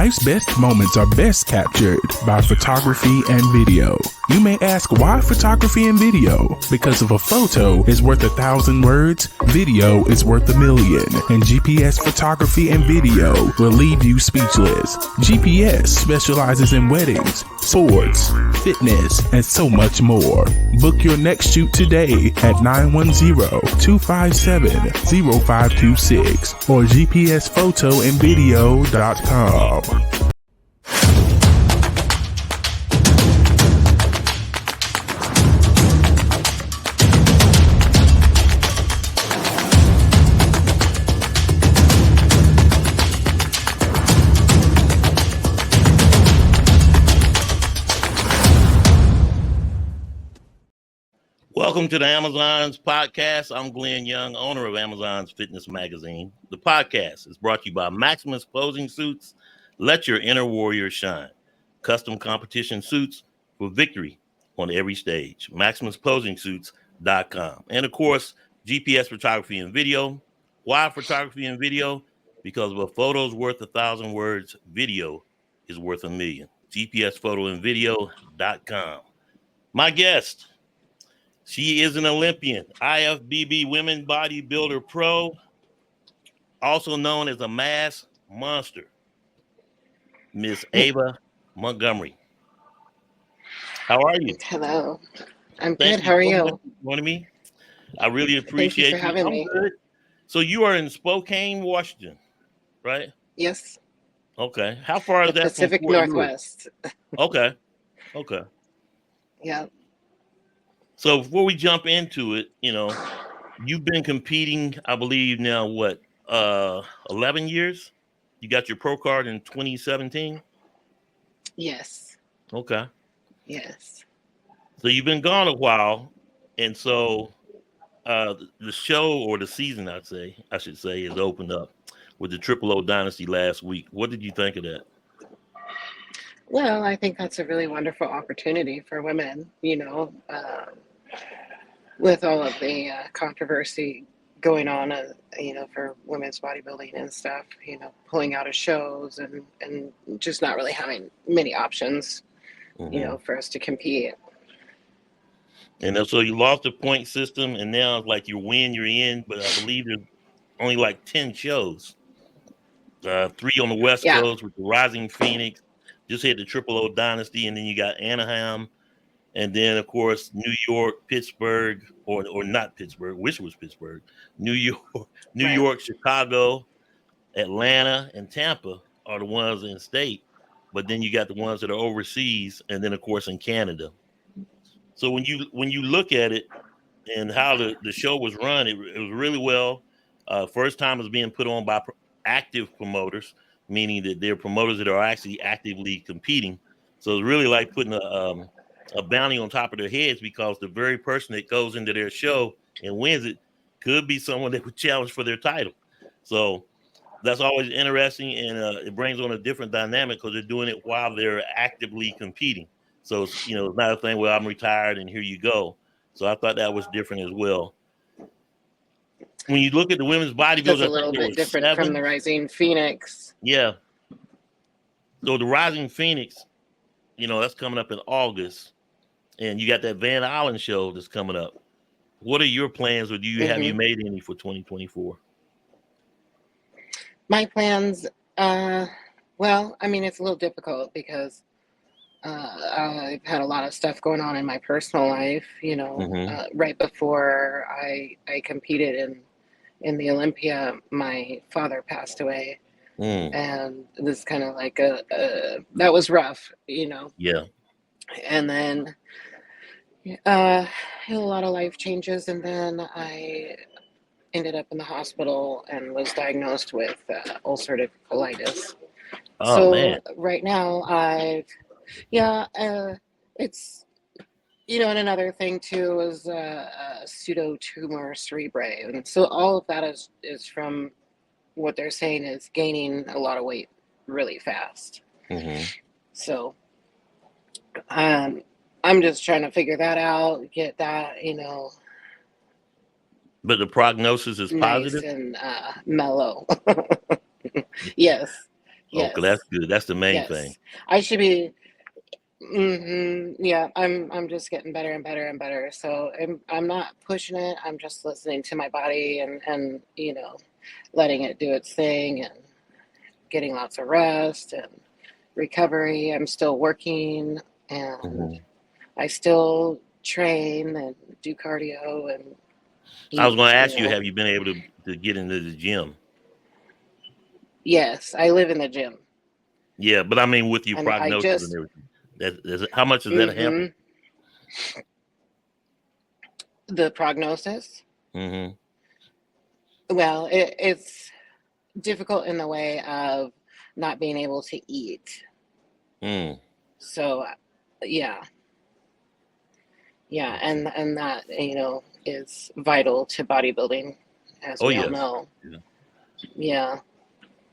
Life's best moments are best captured by photography and video. You may ask, why photography and video? Because if a photo is worth 1,000 words, video is worth 1,000,000. And GPS photography and video will leave you speechless. GPS specializes in weddings, sports, fitness, and so much more. Book your next shoot today at 910-257-0526 or gpsphotoandvideo.com. Welcome to the Amazon's podcast. I'm Glenn Young, owner of Amazon's Fitness Magazine. The podcast is brought to you by Maximus Closing Suits. Let your inner warrior shine. Custom competition suits for victory on every stage. MaximusClosingSuits.com. And of course, GPS photography and video. Why photography and video? Because if a photo is worth 1,000 words, video is worth 1,000,000. GPSPhotoandvideo.com. My guest. She is an Olympian, IFBB Women Bodybuilder Pro, also known as a mass monster, Miss Ava Montgomery. How are you? Hello. I'm good. How are you? Joining me. I really appreciate you for having me. Good. So you are in Spokane, Washington, right? Yes. Okay. How far is that Pacific from Fort Northwest? Okay. Yeah. So before we jump into it, you've been competing, I believe now, 11 years? You got your pro card in 2017? Yes. Okay. Yes. So you've been gone a while. And so the show, or the season, I should say, is opened up with the Triple O Dynasty last week. What did you think of that? Well, I think that's a really wonderful opportunity for women, with all of the controversy going on, for women's bodybuilding and stuff, pulling out of shows and just not really having many options, for us to compete. And so you lost the point system, and now it's like you win, you're in, but I believe there's only like 10 shows. 3 on the West Coast with the Rising Phoenix, just hit the Triple O Dynasty, and then you got Anaheim. And then, of course, New York, Pittsburgh, or not Pittsburgh, wish it was Pittsburgh, New York, Chicago, Atlanta, and Tampa are the ones in state. But then you got the ones that are overseas, and then, of course, in Canada. So when you look at it and how the show was run, it was really well. First time it was being put on by active promoters, meaning that they're promoters that are actually actively competing. So it's really like putting a bounty on top of their heads, because the very person that goes into their show and wins it could be someone that would challenge for their title. So that's always interesting, and it brings on a different dynamic because they're doing it while they're actively competing. So it's not a thing where I'm retired and here you go. So I thought that was different as well. When you look at the women's bodybuilders, that's a little bit different from the Rising Phoenix. Yeah. So the Rising Phoenix, that's coming up in August. And you got that Van Allen show that's coming up. What are your plans, or have you made any for 2024? My plans, well, I mean, it's a little difficult because I've had a lot of stuff going on in my personal life. Right before I competed in the Olympia, my father passed away. And this is kind of like that was rough, Yeah. And then had a lot of life changes, and then I ended up in the hospital and was diagnosed with ulcerative colitis. Man. Right now it's, and another thing too is pseudotumor cerebrae. And so all of that is from what they're saying is gaining a lot of weight really fast. So I'm just trying to figure that out, get that, But the prognosis is nice positive and mellow. Yes. Okay, that's Yes. good. That's the main thing. Yes. I should be. Yeah, I'm just getting better and better and better. So I'm not pushing it. I'm just listening to my body and letting it do its thing and getting lots of rest and recovery. I'm still working and Hmm. I still train and do cardio and I was eat, going to ask you, have you been able to get into the gym? Yes, I live in the gym Yeah, but I mean, with your and I prognosis and just, everything, how much does that hamper? hmm the prognosis. Mm-hmm. Well, it's difficult in the way of not being able to eat. Mm. So, yeah, yeah, Okay. and that is vital to bodybuilding, as Oh we all yes. know. Yeah. Yeah,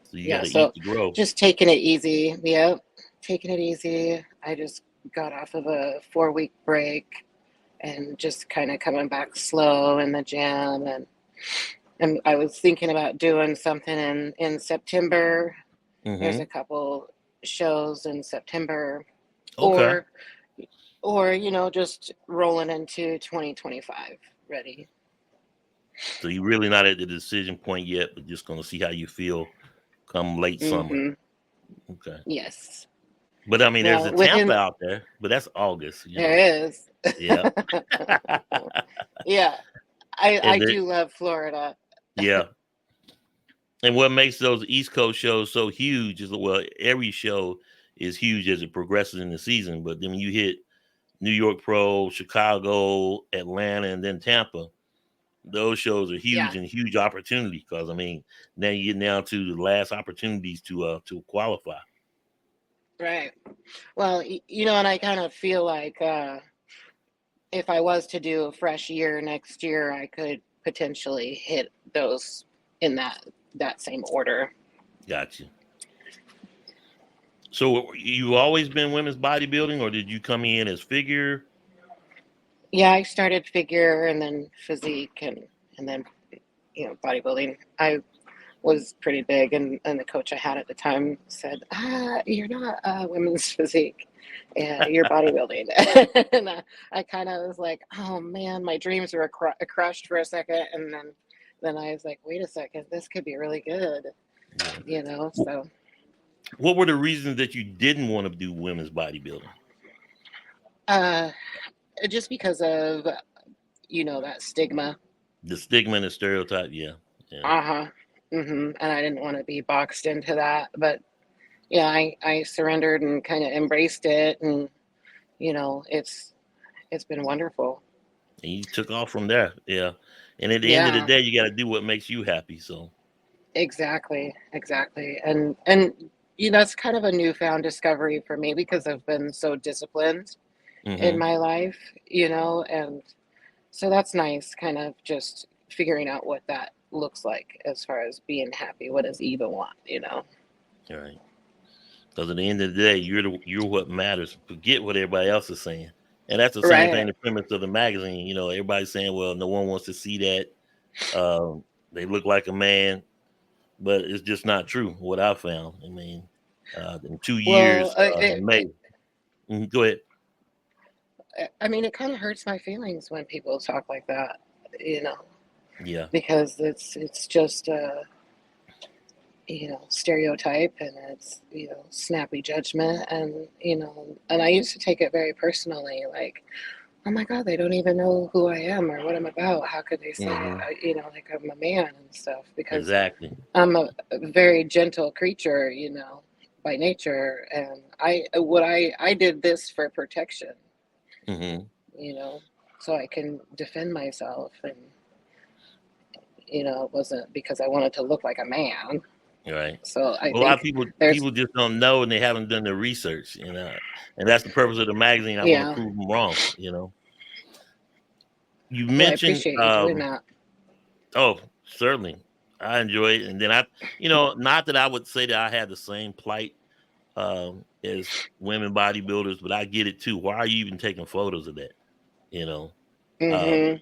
So you got yeah. to eat So to grow. just taking it easy. Yep, taking it easy. I just got off of a 4-week break and just kind of coming back slow in the gym and I was thinking about doing something in September. There's Mm-hmm. a couple shows in September, Okay. or just rolling into 2025 ready. So you're really not at the decision point yet, but just going to see how you feel come late summer. Mm-hmm. Okay. Yes. But I mean, there's a Well, Tampa within out there, but that's August. there is. Yeah. Yeah, I And I there, do love Florida. yeah. And what makes those East Coast shows so huge is, well, every show is huge as it progresses in the season. But then when you hit New York Pro, Chicago, Atlanta, and then Tampa, those shows are huge Yeah, and huge opportunity because I mean now you get down to the last opportunities to qualify. right. Well, and I kind of feel like if I was to do a fresh year next year, I could potentially hit those in that same order. Got you. So you always been women's bodybuilding, or did you come in as figure? Yeah, I started figure and then physique and then bodybuilding. I was pretty big, and the coach I had at the time said, you're not women's physique, yeah, you're bodybuilding." And I kind of was like, oh man, my dreams were crushed for a second, and then I was like, wait a second, this could be really good, Yeah. so What were the reasons that you didn't want to do women's bodybuilding? uh, just because of that stigma. The stigma and the stereotype. Yeah. Yeah. Uh-huh. And I didn't want to be boxed into that, but yeah, I surrendered and kind of embraced it, and it's been wonderful. And you took off from there. Yeah. And at the end of the Yeah, day, you got to do what makes you happy. So. exactly. And that's kind of a newfound discovery for me because I've been so disciplined in Mm-hmm. my life, and so that's nice, kind of just figuring out what that looks like as far as being happy. What does Eva want? All right. Because at the end of the day, you're what matters. Forget what everybody else is saying. And that's the same thing. Right. The premise of the magazine. Everybody's saying, "Well, no one wants to see that. They look like a man," but it's just not true. What I found. I mean, in 2 years, Well, in May. Mhm, go ahead. I mean, it kind of hurts my feelings when people talk like that, you know, Yeah. because it's just stereotype, and it's snappy judgment, and and I used to take it very personally, like, oh my God, they don't even know who I am or what I'm about. How could they say, Hmm. like I'm a man and stuff? Because Exactly. I'm a very gentle creature, by nature, and I did this for protection, Hmm. you know, so I can defend myself, and it wasn't because I wanted to look like a man. Right. So I A lot of think there's, people just don't know and they haven't done the research. And that's the purpose of the magazine. I want to yeah. prove them wrong. You Well, I mentioned appreciate you doing that. oh, certainly. I enjoy it. And then not that I would say that I had the same plight as women bodybuilders, but I get it too. Why are you even taking photos of that? You know, uh, Hmm.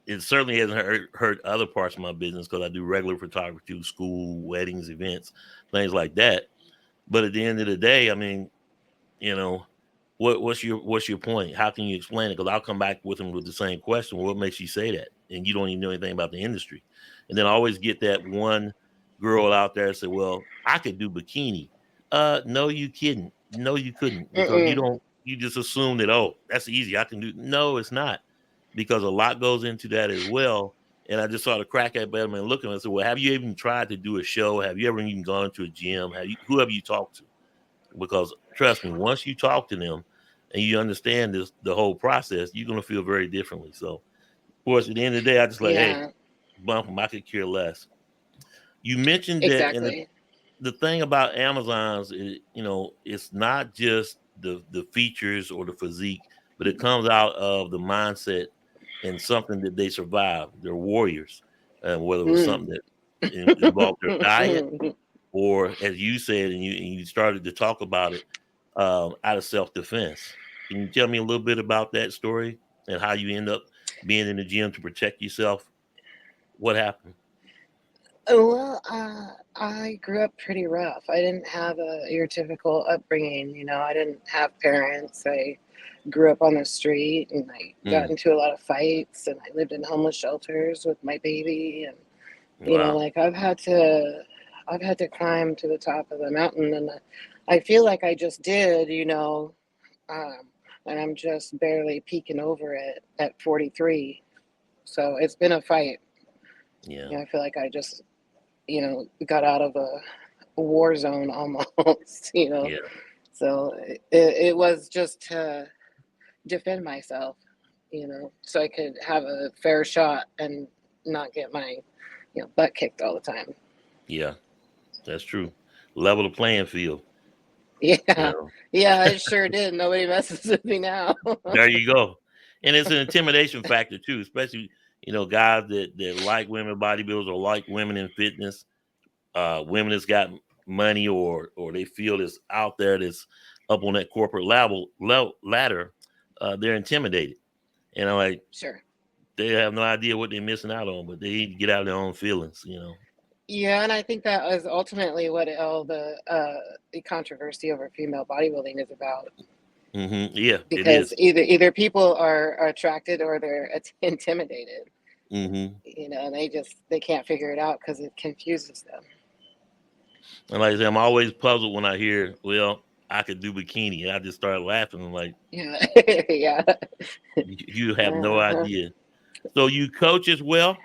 it certainly hasn't hurt other parts of my business because I do regular photography, school, weddings, events, things like that. But at the end of the day, I mean, you know, what's your point? How can you explain it? Because I'll come back with him with the same question. What makes you say that? And you don't even know anything about the industry. And then I always get that one girl out there and say, "Well, I could do bikini." No, you kidding? No, you couldn't, because you Mm-mm. don't. You just assume that, oh, that's easy. I can do. No, it's not, because a lot goes into that as well. And I just saw the crack at Betterman and looking and I said, "Well, have you even tried to do a show? Have you ever even gone to a gym? Who have you talked to?" Because trust me, once you talk to them and you understand the whole process, you're gonna feel very differently. So, of course, at the end of the day, I just like, hey, Yeah, bump them. I could care less. You mentioned that, and exactly. the thing about Amazon's, is, it's not just the features or the physique, but it comes out of the mindset and something that they survive. They're warriors, whether it was Mm. something that involved their diet, or as you said, and you started to talk about it, out of self defense. Can you tell me a little bit about that story and how you end up being in the gym to protect yourself? What happened? Well, I grew up pretty rough. I didn't have your typical upbringing. I didn't have parents. I grew up on the street, and I got Mm, into a lot of fights, and I lived in homeless shelters with my baby. And wow. like I've had to climb to the top of the mountain, and I feel like I just did. Um, and I'm just barely peeking over it at 43. So it's been a fight. Yeah. I feel like I just got out of a war zone almost. Yeah. So it was just to defend myself, so I could have a fair shot and not get my butt kicked all the time. Yeah. That's true. Level the playing field. You Yeah, know. yeah, it sure did. Nobody messes with me now. There you go. And it's an intimidation factor too, especially guys that like women bodybuilders or like women in fitness. Women that's got money, or they feel that's out there, that's up on that corporate ladder. They're intimidated, and I'm like, Sure. they have no idea what they're missing out on, but they need to get out of their own feelings. Yeah, and I think that was ultimately what all the controversy over female bodybuilding is about. Yeah, it Because is. either people are attracted or they're intimidated. hmm And they can't figure it out because it confuses them. And like I said, I'm always puzzled when I hear, well, I could do bikini. And I just start laughing. I'm like, Yeah, yeah. you have no Uh-huh. idea. So you coach as well?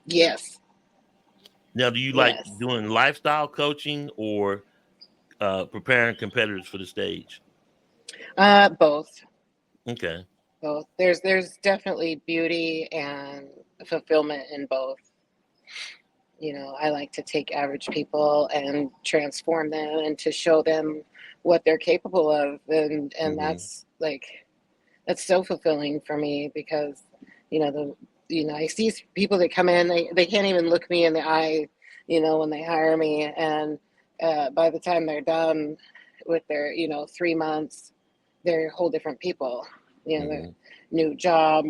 Yes, Now, do you like yes. doing lifestyle coaching or preparing competitors for the stage? Both, Okay. both. There's definitely beauty and fulfillment in both. I like to take average people and transform them and to show them what they're capable of, and hmm that's so fulfilling for me because I see people that come in, they can't even look me in the eye, when they hire me, and by the time they're done with their 3 months, they're whole different people. Their hmm new job,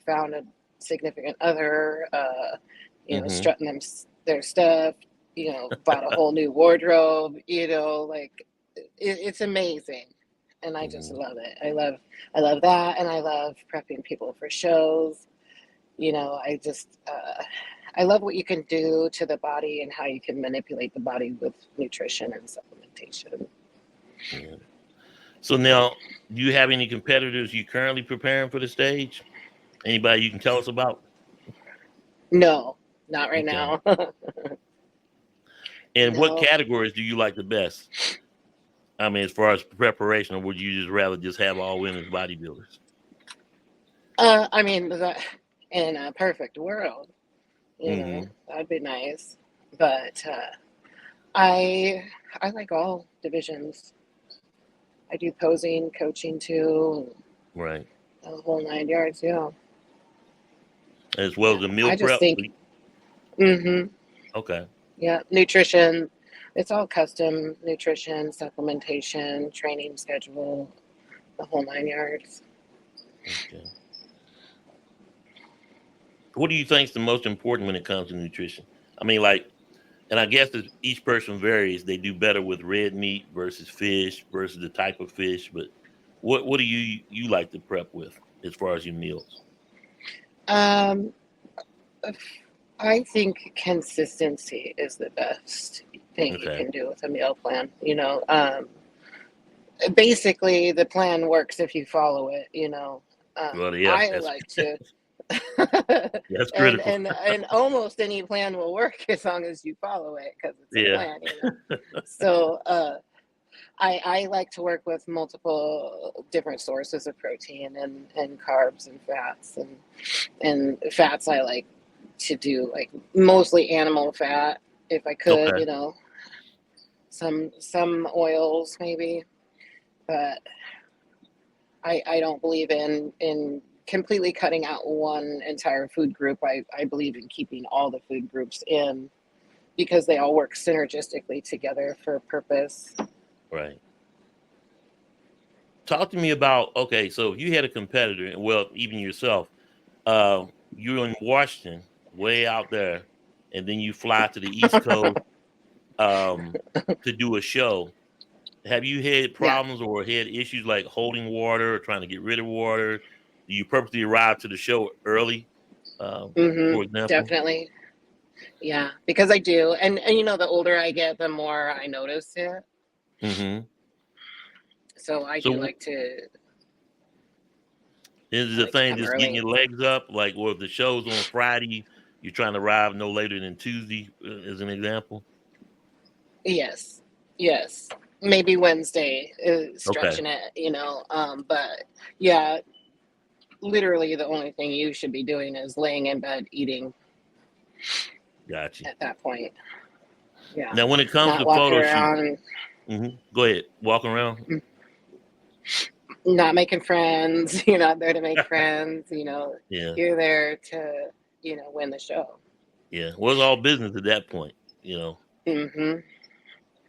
found a significant other, hmm strutting their stuff, bought a whole new wardrobe, like it's amazing, and I just hmm love it. I love that, and I love prepping people for shows. I love what you can do to the body and how you can manipulate the body with nutrition and supplementation. Yeah. So now, do you have any competitors you currently preparing for the stage? Anybody you can tell us about? No, not right Okay. now. And what No. categories do you like the best? I mean, as far as preparation, or would you just rather just have all women's bodybuilders? I mean, in a perfect world, hmm that'd be nice. But I I like all divisions. I do posing, coaching too, Right. the whole 9 yards. Yeah, As well yeah. as the meal I just prep. think, mm-hmm, Okay. yeah, nutrition. It's all custom nutrition, supplementation, training schedule, the whole 9 yards. Okay. What do you think is the most important when it comes to nutrition? I mean, like, And I guess that each person varies. They do better with red meat versus fish versus the type of fish. But what do you like to prep with as far as your meals? Um, I think consistency is the best thing you Okay. can do with a meal plan. Basically, the plan works if you follow it. Well, yeah, I like to, that's and critical. and almost any plan will work as long as you follow it because it's a Yeah. plan. So I like to work with multiple different sources of protein and carbs and fats and fats. I like to do like mostly animal fat if I could. Okay. Some oils maybe, but I don't believe in completely cutting out one entire food group. I believe in keeping all the food groups in because they all work synergistically together for a purpose. Right. Talk to me about, okay, so if you had a competitor, and well, even yourself, uh, you're in Washington, way out there, and then you fly to the East Coast um, to do a show. Have you had Yeah. problems or had issues like holding water or trying to get rid of water? Do you purposely arrive to the show early, for example? Definitely. Yeah, because I do. And the older I get, the more I notice it. Hmm. So I do So like to is I the like to thing come just getting early. your legs up? Like, well, if the show's on Friday, you're trying to arrive no later than Tuesday, as an example? Yes. Yes. Maybe Wednesday is Okay, stretching it. But yeah, literally the only thing you should be doing is laying in bed eating got you. at that point. Yeah. Now, when it comes Not to walking photo shoot, around, go ahead, walking around. not making friends. You're not there to make friends. Yeah, You're there to, win the show. yeah. Well, it's all business at that point, you know. Hmm.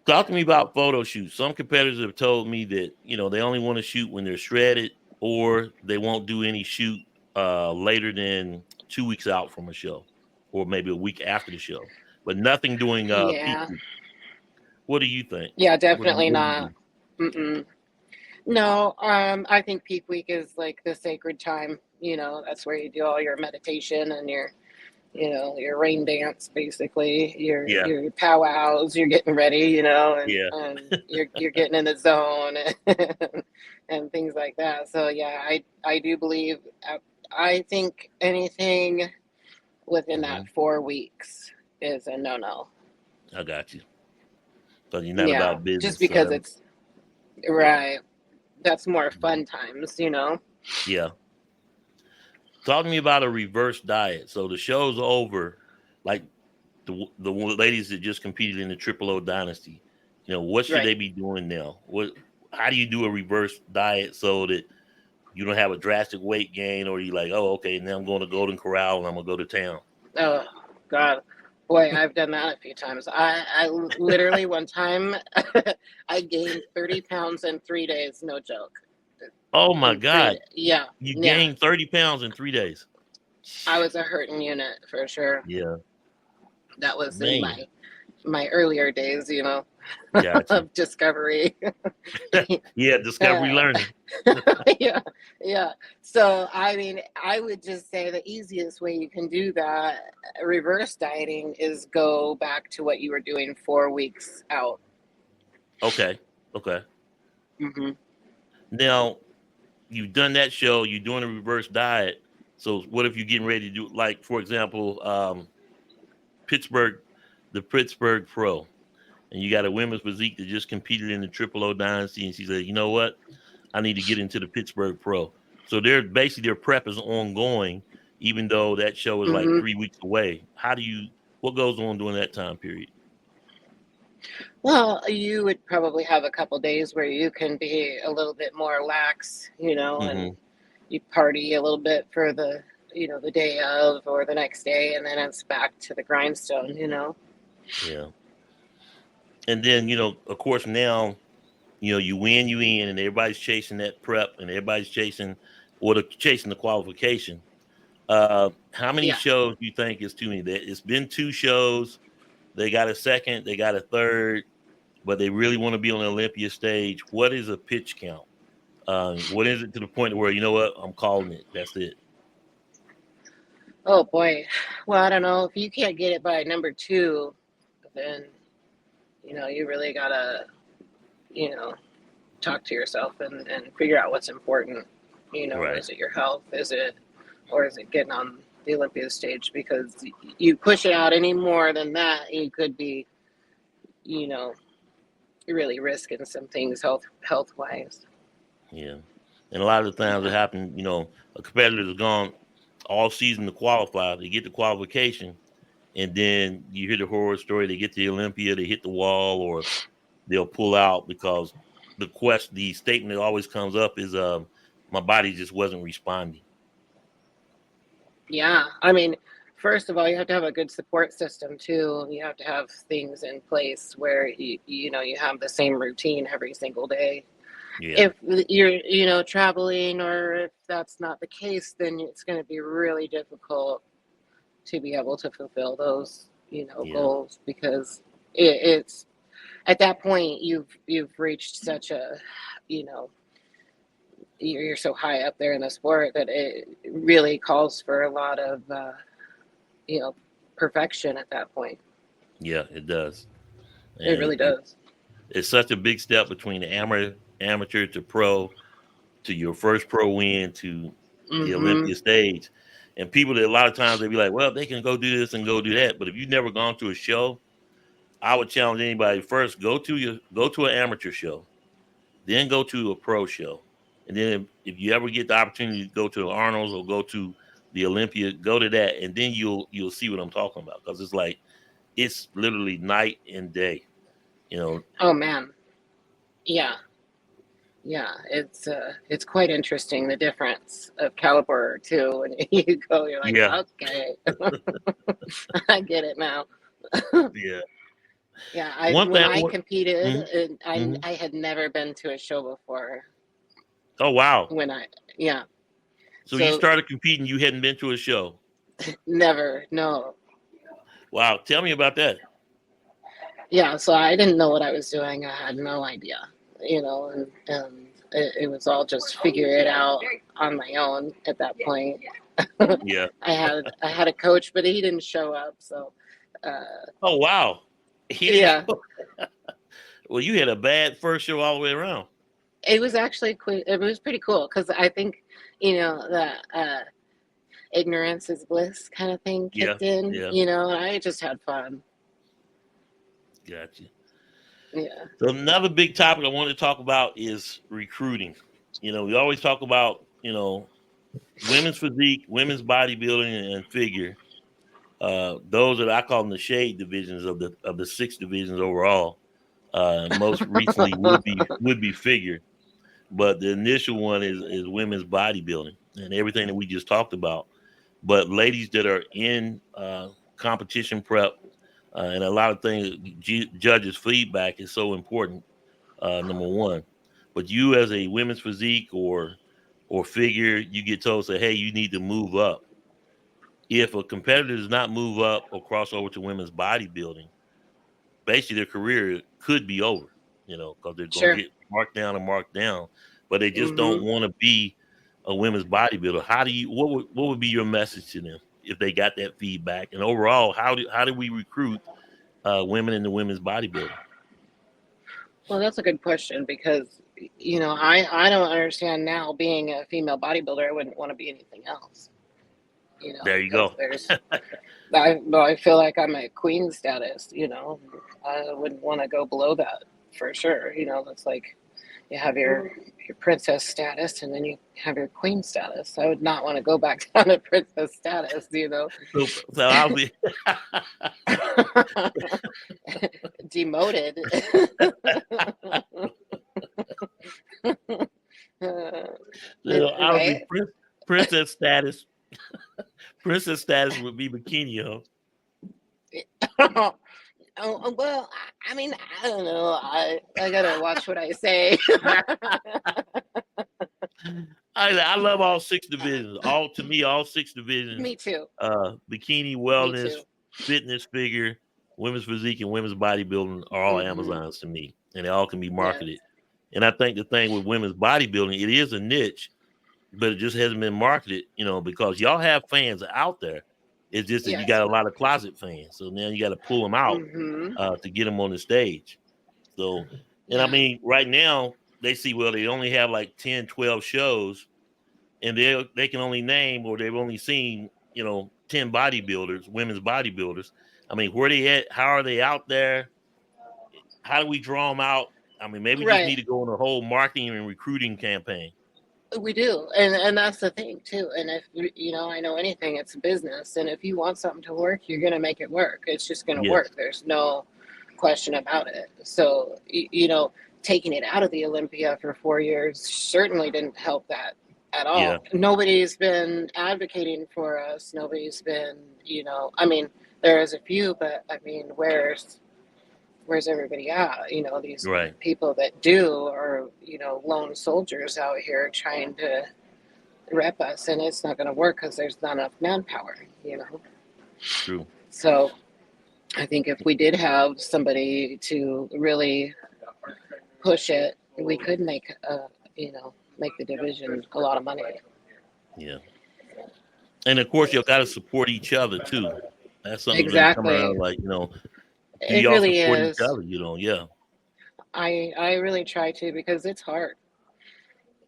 Talk to me about photo shoots. Some competitors have told me that they only want to shoot when they're shredded, or they won't do any shoot later than 2 weeks out from a show, or maybe a week after the show, but nothing doing peak Yeah. week. What do you think? Yeah, What do you, definitely what do you not. do? Mm-mm. No, I think peak week is like the sacred time. That's where you do all your meditation and your rain dance, basically, Yeah, your powwows, you're getting ready, yeah. and you're getting in the zone and things like that. So yeah, I do believe, I think anything within Hmm. that 4 weeks is a no. I got you. Because you're not Yeah, about just business. because it's right. That's more Mhm. fun times. Yeah. Talk to me about a reverse diet. So the show's over, like the ladies that just competed in the Triple O Dynasty. What should Right. they be doing now? How do you do a reverse diet so that you don't have a drastic weight gain, or you like, oh, okay, now I'm going to Golden Corral and I'm gonna go to town. Oh God, boy, I've done that a few times. I literally one time I gained 30 pounds in 3 days. No joke. Oh my In 3 days. God, Yeah, you yeah. gained 30 pounds in 3 days. I was a hurting unit for sure. Yeah, That was in man, my earlier days, got you. of discovery. Yeah, discovery uh, learning. yeah, yeah. So I mean, I would just say the easiest way you can do that, reverse dieting, is go back to what you were doing 4 weeks out. Okay, okay. Hmm. Now you've done that show. You're doing a reverse diet. So what if you're getting ready to do, like, for example, Pittsburgh, the Pittsburgh Pro, and you got a women's physique that just competed in the Triple O Dynasty, and she said, you know what, I need to get into the Pittsburgh Pro. So they're basically their prep is ongoing, even though that show is like Hmm. 3 weeks away. What goes on during that time period? Well, you would probably have a couple days where you can be a little bit more lax, and Hmm. you party a little bit for the day of or the next day, and then it's back to the grindstone. Yeah. And then, of course, now, you win, you in, and everybody's chasing that prep and everybody's chasing the qualification. How many Yeah. shows do you think is too many? It's been 2 shows. They got a second, they got a third, but they really want to be on the Olympia stage. What is a pitch count? What is it to the point where, you know what, I'm calling it. That's it. Oh boy. Well, I don't know. If you can't get it by number 2, then you really gotta, you know, talk to yourself and figure out what's important. Right. Is it your health? Or is it getting on the Olympia stage? Because you push it out any more than that, you could be, you know, really risking some things health wise. Yeah. And a lot of the times it Yeah. happens, a competitor has gone all season to qualify. They get the qualification, and then you hear the horror story. They get to the Olympia, they hit the wall, or they'll pull out because the statement that always comes up is, my body just wasn't responding. Yeah. I mean, first of all, you have to have a good support system too. You have to have things in place where you have the same routine every single day. Yeah. If you're traveling, or if that's not the case, then it's going to be really difficult to be able to fulfill those Yeah. goals, because it's at that point you've reached such a you know you're so high up there in the sport that it really calls for a lot of you know perfection at that point. Yeah, it does. It And really does. it's such a big step between the amateur to pro, to your first pro win, to the Mm-hmm. Olympia stage. And people that a lot of times they be like, well, they can go do this and go do that. But if you've never gone to a show, I would challenge anybody, first go to an amateur show, then go to a pro show. And then if you ever get the opportunity to go to the Arnold's or go to the Olympia, go to that, and then you'll see what I'm talking about, because it's literally night and day. You know, Oh man. Yeah. Yeah, it's quite interesting, the difference of caliber too. When you go, you're like, yeah, okay, I get it now. yeah. Yeah, I One when thing. I competed, Mhm, and I mhm. I had never been to a show before. Oh wow! When I Yeah, So you so started competing, you hadn't been to a show. never, no. Wow, tell me about that. Yeah, so I didn't know what I was doing. I had no idea, and it was all just figure it out on my own at that point. Yeah. I had a coach, but he didn't show up. So, uh, Oh wow. He didn't yeah, show. Well, you had a bad first show all the way around. it was actually it was pretty cool, because I think that ignorance is bliss kind of thing Yeah, kicked in. yeah, And I just had fun. gotcha. Yeah, So another big topic I want to talk about is recruiting. We always talk about women's physique, women's bodybuilding, and figure. Those that I call them the shade divisions of the 6 divisions overall. Most recently would be figure, but the initial one is women's bodybuilding and everything that we just talked about. But ladies that are in competition prep, and a lot of things, judges' feedback is so important. Number one, but you as a women's physique or figure, you get told, say, hey, you need to move up. If a competitor does not move up or cross over to women's bodybuilding, basically their career could be over, because they're going to sure. get marked down and marked down, but they just don't Hmm. want to be a women's bodybuilder. What would be your message to them if they got that feedback? And overall, how do we recruit women into women's bodybuilding? Well, that's a good question, because I don't understand now, being a female bodybuilder, I wouldn't want to be anything else. There you Because go. I feel like I'm at queen status. I wouldn't want to go below that for sure. That's like you have your princess status, and then you have your queen status. I would not want to go back down to princess status. So I'll be. Demoted. I'll be Right? princess status. Princess status would be bikini, huh? Well, I mean, I don't know. I gotta watch what I say. I love all 6 divisions. All 6 divisions. Me too. Bikini, Me wellness, too. fitness, figure. women's physique and women's bodybuilding are all Mm-hmm. Amazons to me, and they all can be Yes. marketed. And I think the thing with women's bodybuilding, it is a niche, but it just hasn't been marketed, because y'all have fans out there. It's just that you Yes. got a lot of closet fans, so now you got to pull them out Mm-hmm. to get them on the stage. So, and I Yeah. mean, right now they see, well, they only have like 10, 12 shows, and they can only name, or they've only seen 10 bodybuilders, women's bodybuilders. I mean, where they at? How are they out there? How do we draw them out? I mean, maybe we just Right. need to go on a whole marketing and recruiting campaign. We do, and that's the thing too. And if I know anything, it's a business, and if you want something to work, you're gonna make it work. It's just gonna Yes. work. There's no question about it. So taking it out of the Olympia for 4 years certainly didn't help that at Yeah. all. Nobody's been advocating for us. Nobody's been, I mean, there is a few, but I mean, where's everybody at? These Right. people that do are, lone soldiers out here trying to rep us, and it's not going to work because there's not enough manpower. True. So I think if we did have somebody to really push it, we could make the division a lot of money. Yeah. And of course, you got to support each other too. That's something been coming Exactly. around. Like, do It y'all really support each is. other? Yeah. I really try to, because it's hard.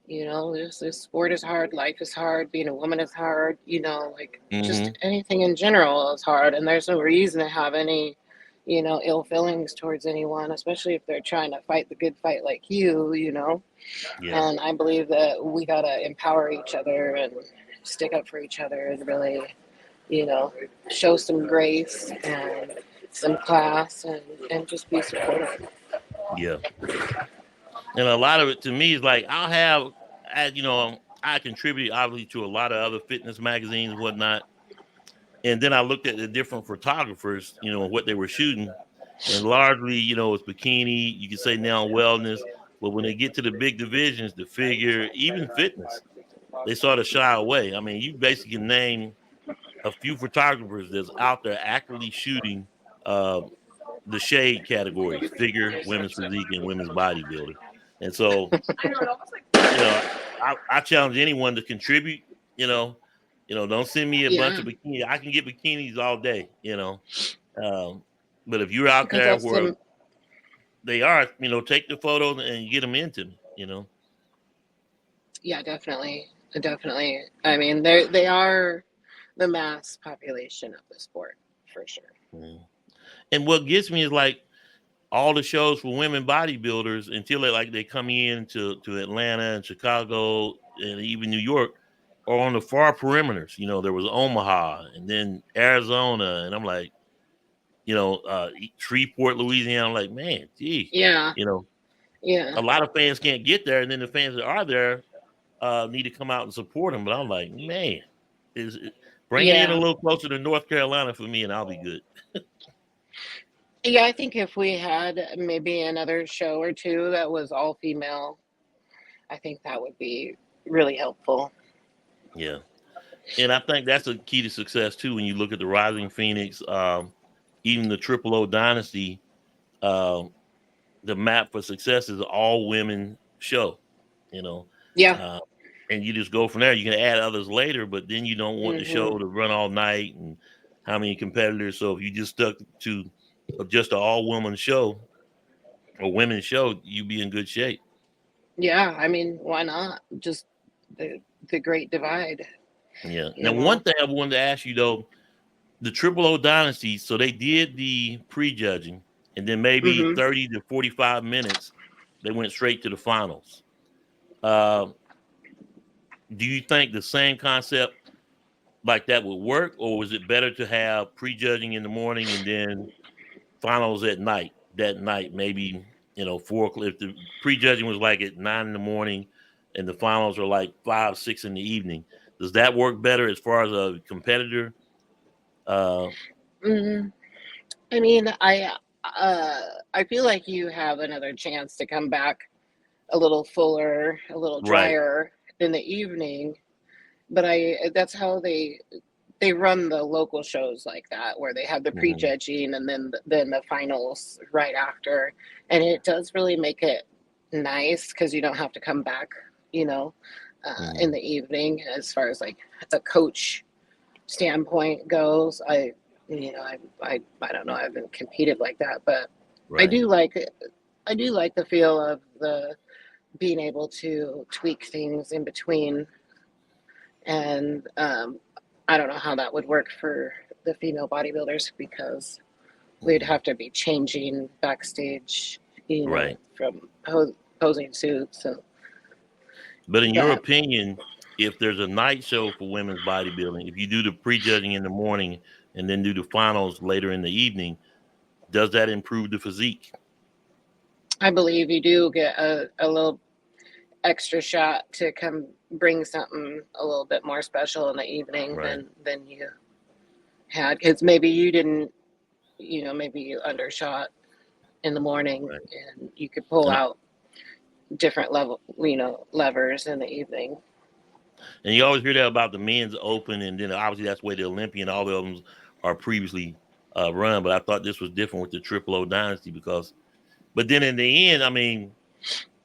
This sport is hard, life is hard, being a woman is hard, like just Hmm. anything in general is hard. And there's no reason to have any, ill feelings towards anyone, especially if they're trying to fight the good fight like you. Yeah. And I believe that we got to empower each other and stick up for each other and really, you know, show some grace and some class, and just be supportive. Yeah. And a lot of it to me is like I contribute obviously to a lot of other fitness magazines and whatnot. And then I looked at the different photographers, what they were shooting. And largely, it's bikini, you can say now wellness. But when they get to the big divisions, the figure, even fitness, they sort of shy away. I mean, you basically can name a few photographers that's out there actively shooting uh, the shade categories: figure, women's physique, and women's bodybuilding. And so, you know, I challenge anyone to contribute. You know, don't send me a bunch Yeah, of bikini. I can get bikinis all day. Um, but if you're out because there that's where the they are, take the photos and get them into me. yeah, definitely, definitely. I mean, they are the mass population of the sport for sure. Mm. And what gets me is like all the shows for women bodybuilders until they come in to Atlanta and Chicago and even New York are on the far perimeters. There was Omaha and then Arizona, and I'm like, Shreveport, Louisiana. I'm like, man, gee, Yeah, you know, yeah, a lot of fans can't get there, and then the fans that are there need to come out and support them. But I'm like, man, bring it in a yeah. little closer to North Carolina for me, and I'll be good. Yeah, I think if we had maybe another show or two that was all female, I think that would be really helpful. Yeah. And I think that's a key to success too. When you look at the Rising Phoenix, even the Triple O Dynasty, um, the map for success is all women show. You know, Yeah. uh, and you just go from there. You can add others later, but then you don't want the show Hmm. to run all night and how many competitors. So if you just stuck to just an all woman show or women's show, you'd be in good shape. Yeah, I mean, why not? Just the great divide, Yeah. Now, you one know. thing I wanted to ask you though, the Triple O Dynasty, so they did the prejudging, and then maybe Hmm. 30 to 45 minutes, they went straight to the finals. Uh, do you think the same concept like that would work, or was it better to have prejudging in the morning and then finals at night? That night, maybe 4 o'clock. If the prejudging was like at 9 in the morning, and the finals are like 5, 6 in the evening, does that work better as far as a competitor? Uh, Hmm. I mean, uh, I feel like you have another chance to come back a little fuller, a little right. drier in the evening. But that's how they they run the local shows like that where they have the Mm-hmm. prejudging and then the finals right after, and it does really make it nice because you don't have to come back, you know, in the evening. As far as like a coach standpoint goes, I don't know, I haven't competed like that, but I Right. do like the feel of the being able to tweak things in between. And I don't know how that would work for the female bodybuilders because we'd have to be changing backstage, you know, Right. from posing suits. So, But in your but opinion, if there's a night show for women's bodybuilding, if you do the prejudging in the morning and then do the finals later in the evening, does that improve the physique? I believe you do get a little extra shot to come bring something a little bit more special in the evening Right. than you had, because maybe you didn't, you know, maybe you undershot in the morning Right. and you could pull And, out different level, you know, levers in the evening. and you always hear that about the men's open, and then obviously that's where the Olympian, all of them are previously run. But I thought this was different with the Triple O Dynasty because, but then in the end, I mean,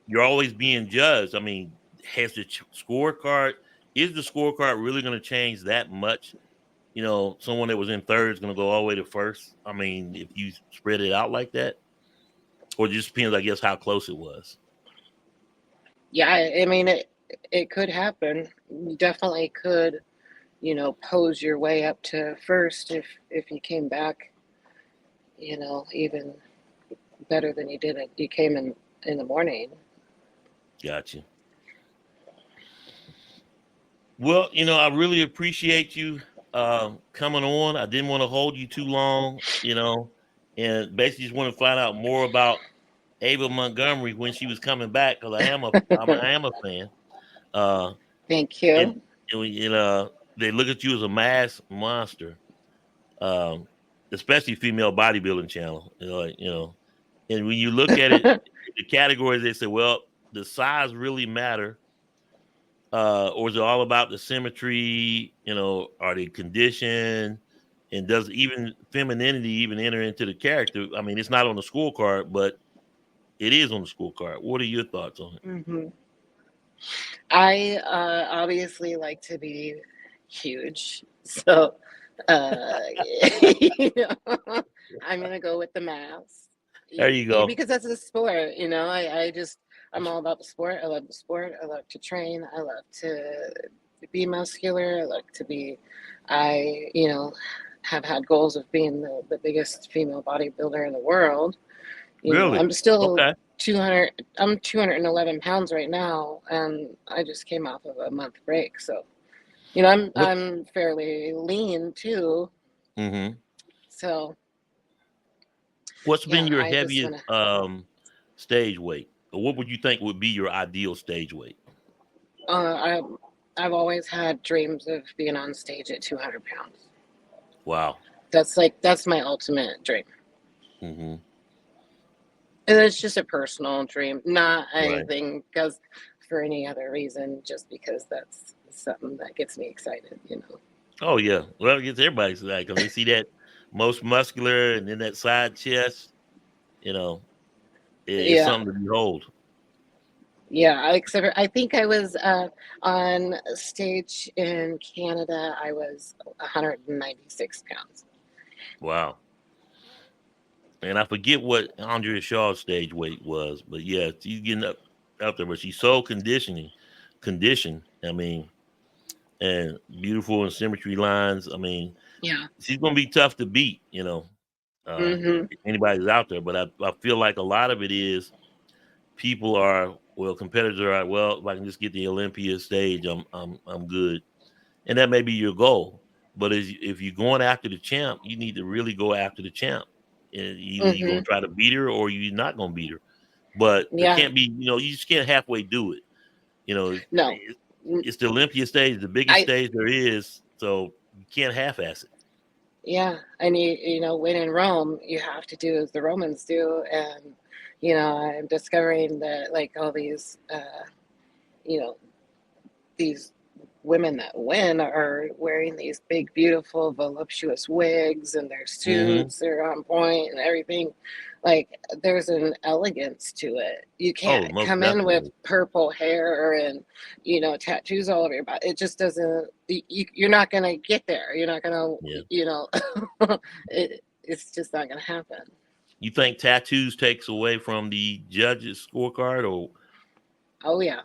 you're always being judged. I mean, has the scorecard, is the scorecard really going to change that much? You know, someone that was in third is going to go all the way to first. I mean, if you spread it out like that, or it just depends, I guess, how close it was. Yeah, I mean it could happen. You definitely could, you know, pose your way up to first if you came back, you know, even better than you did it. You came in the morning. Gotcha. Well, you know, I really appreciate you coming on. I didn't want to hold you too long, you know, and basically just want to find out more about Ava Montgomery when she was coming back because I am a fan. Uh, Thank and, you. they look at you as a mass monster, um, especially female bodybuilding channel. And when you look at it, the categories they say, well, the size really matter, or is it all about the symmetry? You know, are they conditioned? And does even femininity even enter into the character? I mean, it's not on the scorecard, but it is on the scorecard. What are your thoughts on it? Hmm. I obviously like to be huge, so you know, I'm gonna go with the mass. There you go. Because that's a sport, you know. I'm all about the sport. I love the sport. I love to train. I love to be muscular. I like to be. You know, have had goals of being the biggest female bodybuilder in the world. You know, Really? I'm still Okay. 200. I'm 211 pounds right now, and I just came off of a month break. So, you know, What? I'm fairly lean too. Mm-hmm. So, What's been yeah, your I just heaviest want to. stage weight, or what would you think would be your ideal stage weight? I I've always had dreams of being on stage at 200 pounds. Wow. That's my ultimate dream, Mm-hmm. and it's just a personal dream, not Right. anything because for any other reason, just because that's something that gets me excited. You know. Oh yeah. Well, it gets everybody excited because they see that most muscular and then that side chest. You know, it's Yeah. something to behold. Yeah, except I think I was on stage in Canada. I was 196 pounds. Wow. And I forget what Andrea Shaw's stage weight was, but yeah, she's getting up there. But she's so conditioned. I mean, and beautiful and symmetry lines. I mean, Yeah. she's gonna be tough to beat. Hmm. If anybody's out there. But I feel like a lot of it is people are competitors are well. If I can just get the Olympia stage, I'm good, and that may be your goal. But if you're going after the champ, you need to really go after the champ. And either you're Hmm. gonna try to beat her or you're not gonna beat her. But there Yeah. can't be, you just can't halfway do it. You know, No. it's the Olympia stage, the biggest I stage there is, so you can't half-ass it. Yeah, and you know, when in Rome, you have to do as the Romans do, and you know, I'm discovering that like all these you know, these women that win are wearing these big, beautiful, voluptuous wigs, and their Mm-hmm. suits are on point and everything. Like, there's an elegance to it. You Oh, can't most come in with definitely. purple hair and, tattoos all over your body. It just doesn't, you're not going to get there. You're not going Yeah. to, it's just not going to happen. You think tattoos takes away from the judges' scorecard, or? Oh, yeah.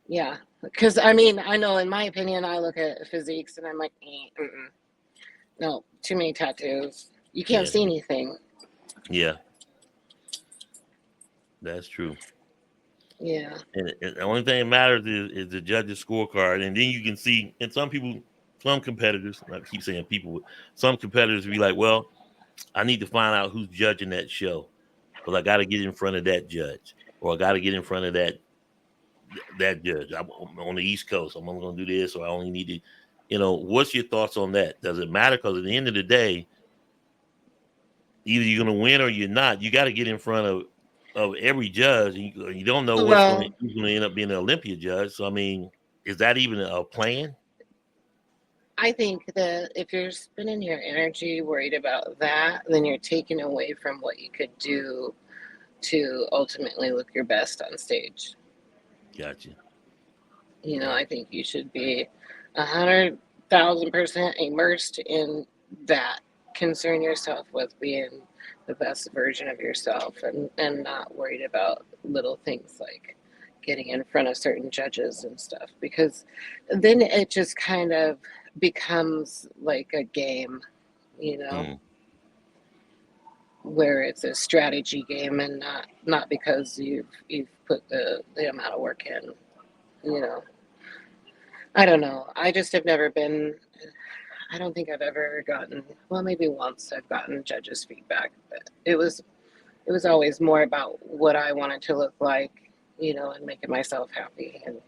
Yeah. Because, I mean, I know in my opinion, I look at physiques and I'm like, no, too many tattoos. You can't Yeah, see anything. yeah, that's true. Yeah. And the only thing that matters is the judges' scorecard, and then you can see. And some people, some competitors, I keep saying people, some competitors be like, "Well, I need to find out who's judging that show, because I got to get in front of that judge, or I got to get in front of that judge. I'm on the East Coast. I'm only going to do this, or I only need to." What's your thoughts on that? Does it matter? Because at the end of the day, either you're going to win or you're not. You got to get in front of every judge, and you don't know who's going Well, to end up being an Olympia judge. So I mean, is that even a plan? I think that if you're spending your energy worried about that, then you're taking away from what you could do to ultimately look your best on stage. Gotcha. I think you should be 100,000% immersed in that. Concern yourself with being the best version of yourself, and not worried about little things like getting in front of certain judges and stuff, because then it just kind of becomes like a game, you know, Mm. where it's a strategy game, and not because you've put the amount of work in, you know. I don't know. I just have never been. I don't think I've ever gotten. Well, maybe once I've gotten judges' feedback, but it was always more about what I wanted to look like, and making myself happy. And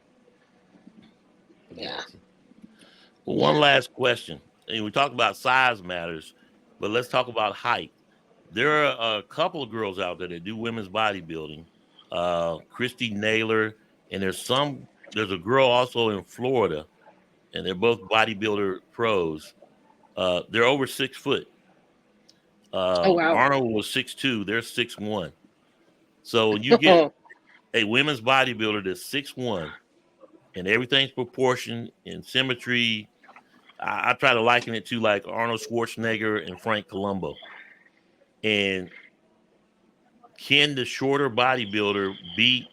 yeah, Gotcha. Well, one yeah. last question. And we talked about size matters, but let's talk about height. There are a couple of girls out there that do women's bodybuilding. Christy Naylor, and there's a girl also in Florida, and they're both bodybuilder pros. They're over 6 foot. Oh wow. Arnold was 6'2", they're 6'1". So you get a women's bodybuilder that's 6'1", and everything's proportion and symmetry. I try to liken it to like Arnold Schwarzenegger and Frank Columbo. And can the shorter bodybuilder beat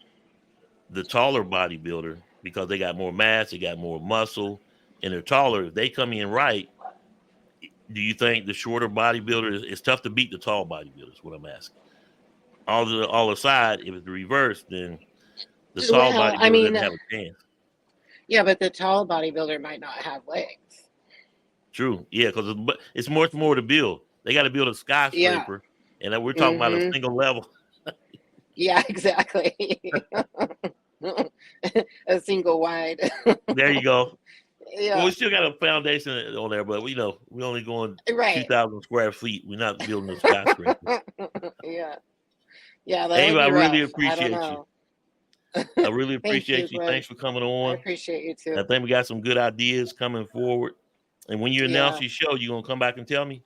the taller bodybuilder because they got more mass, they got more muscle, and they're taller? If they come in right, do you think the shorter bodybuilder is tough to beat the tall bodybuilder? Is what I'm asking. All aside, if it's the reverse, then the tall Well, I bodybuilder mean, doesn't have a chance. yeah, but the tall bodybuilder might not have legs. True, yeah, because it's much more to build. They got to build a Yeah. skyscraper, and we're talking about a Mm-hmm. single level. Yeah, exactly. A single wide. There you go. Well, Yeah. we still got a foundation on there, but we only going Right. 2,000 square feet. We're not building a skyscraper. Yeah. Yeah, that would Anyway, I be really rough. I don't appreciate you. know. I really Thank you, appreciate you. Glenn. Thanks for coming I on. appreciate you I too. think we got some good ideas coming forward. And when you announce Yeah. your show, you gonna come back and tell me?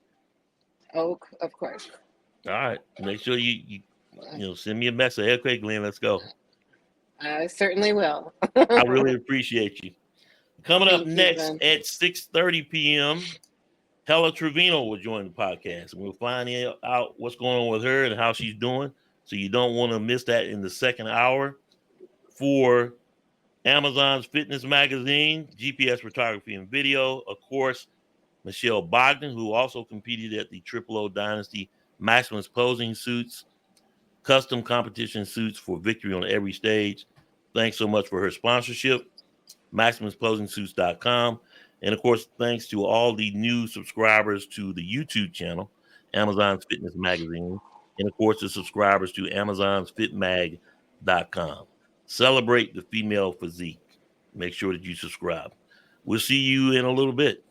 Oh, of course. All right. Make sure send me a message. Hey, okay, Glenn, let's go. I certainly will. I really appreciate you. Coming up Thank you, next Glenn. at 6:30 p.m., Hella Trevino will join the podcast, and we'll find out what's going on with her and how she's doing. So you don't want to miss that in the second hour. For Amazon's Fitness Magazine, GPS Photography and Video, of course, Michelle Bogdan, who also competed at the Triple O Dynasty Maximus Posing Suits, custom competition suits for victory on every stage. Thanks so much for her sponsorship. MaximusPosingSuits.com. And of course, thanks to all the new subscribers to the YouTube channel, Amazon's Fitness Magazine. And of course, the subscribers to Amazon'sFitMag.com. Celebrate the female physique. Make sure that you subscribe. We'll see you in a little bit.